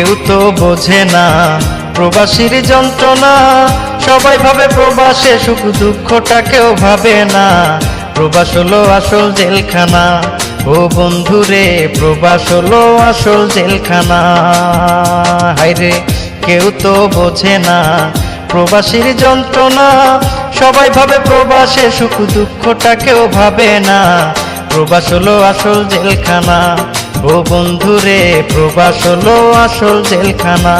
কেউ তো বোঝে না প্রবাসীর যন্ত্রণা। সবাই ভাবে প্রবাসে সুখ, দুঃখটা কেউ ভাবে না। প্রবাস হলো আসল জেলখানা, ও বন্ধুরে প্রবাস হলো আসল জেলখানা। হায়রে কেউ তো বোঝে না প্রবাসীর যন্ত্রণা। সবাই ভাবে প্রবাসে সুখ, দুঃখটা কেউ ভাবে না। প্রবাস হলো আসল জেলখানা, ও বন্ধুরে প্রবাস হলো আসল জেলখানা।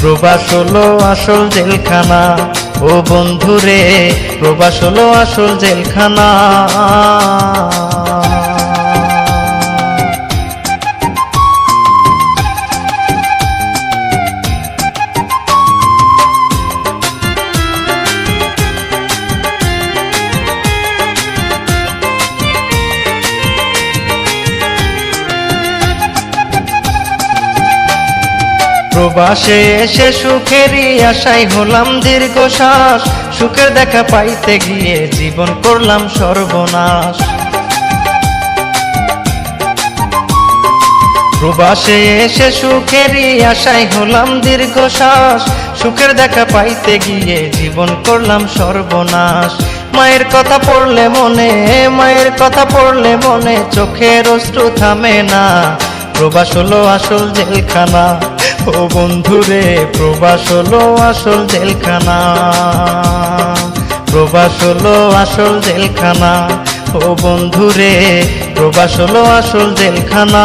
প্রবাস হলো আসল জেলখানা, ও বন্ধুরে প্রবাস হলো আসল জেলখানা। প্রবাসে এসে সুখেরই আশায় হলাম দীর্ঘশ্বাস। সুখের দেখা পাইতে গিয়ে জীবন করলাম সর্বনাশ। প্রবাসে এসে সুখেরই আশায় হলাম দীর্ঘশ্বাস। সুখের দেখা পাইতে গিয়ে জীবন করলাম সর্বনাশ। মায়ের কথা পড়লে মনে, মায়ের কথা পড়লে মনে চোখের অশ্রু থামে না। প্রবাস হলো আসল জেলখানা, ও বন্ধুরে প্রবাস হলো আসল জেলখানা। প্রবাস হলো আসল জেলখানা, ও বন্ধুরে প্রবাস হলো আসল জেলখানা।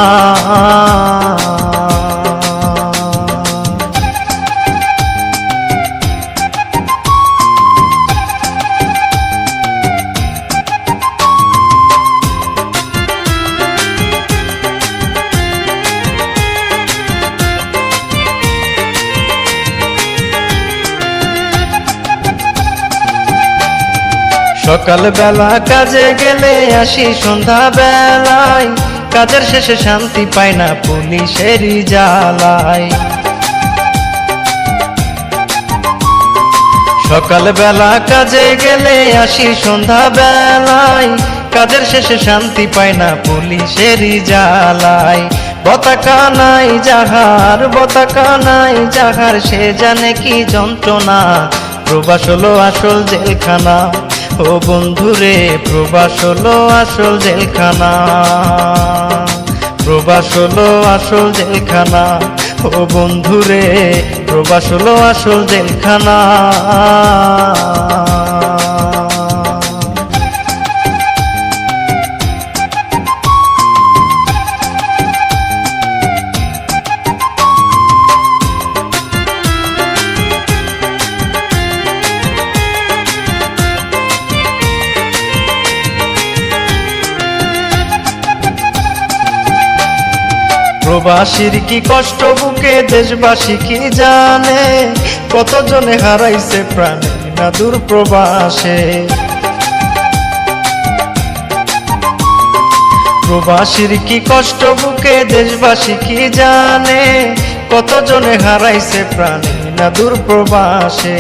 সকাল বেলা কাজে গেলে আসি সন্ধ্যা বেলায়। কাজের শেষে শান্তি পাই না পুলিশেরই জ্বালায়। সকাল বেলা কাজে গেলে আসি সন্ধ্যা বেলায়। কাজের শেষে শান্তি পাই না পুলিশেরই জ্বালায়। পতাকা নাই যাহার, পতাকা নাই যাহার, সে জানে কি যন্ত্রণা। প্রবাস হলো আসল জেলখানা, ও বন্ধুরে প্রবাস হলো আসল জেলখানা। প্রবাস হলো আসল জেলখানা, ও বন্ধুরে প্রবাস হলো আসল জেলখানা। প্রবাসীর কি কষ্ট বুকে দেশবাসী কি জানে। কতজনে হারাইছে প্রাণ না দূর প্রবাসে। প্রবাসীর কি কষ্ট বুকে দেশবাসী কি জানে। কতজনে হারাইছে প্রাণ না দূর প্রবাসে।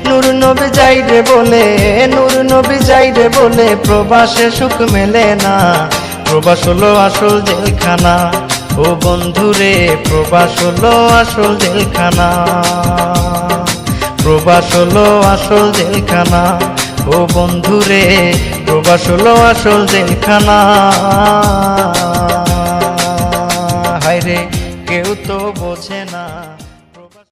নূর নবী যাইরে বলে, নূর নবী যাইরে বলে প্রবাসে সুখ মেলে না। প্রবাস হলো আসল জেলখানা, ও বন্ধুরে প্রবাস হলো আসল জেলখানা। প্রবাস হলো আসল জেলখানা, ও বন্ধুরে প্রবাস হলো আসল জেলখানা। হায়রে কেউ তো বোঝে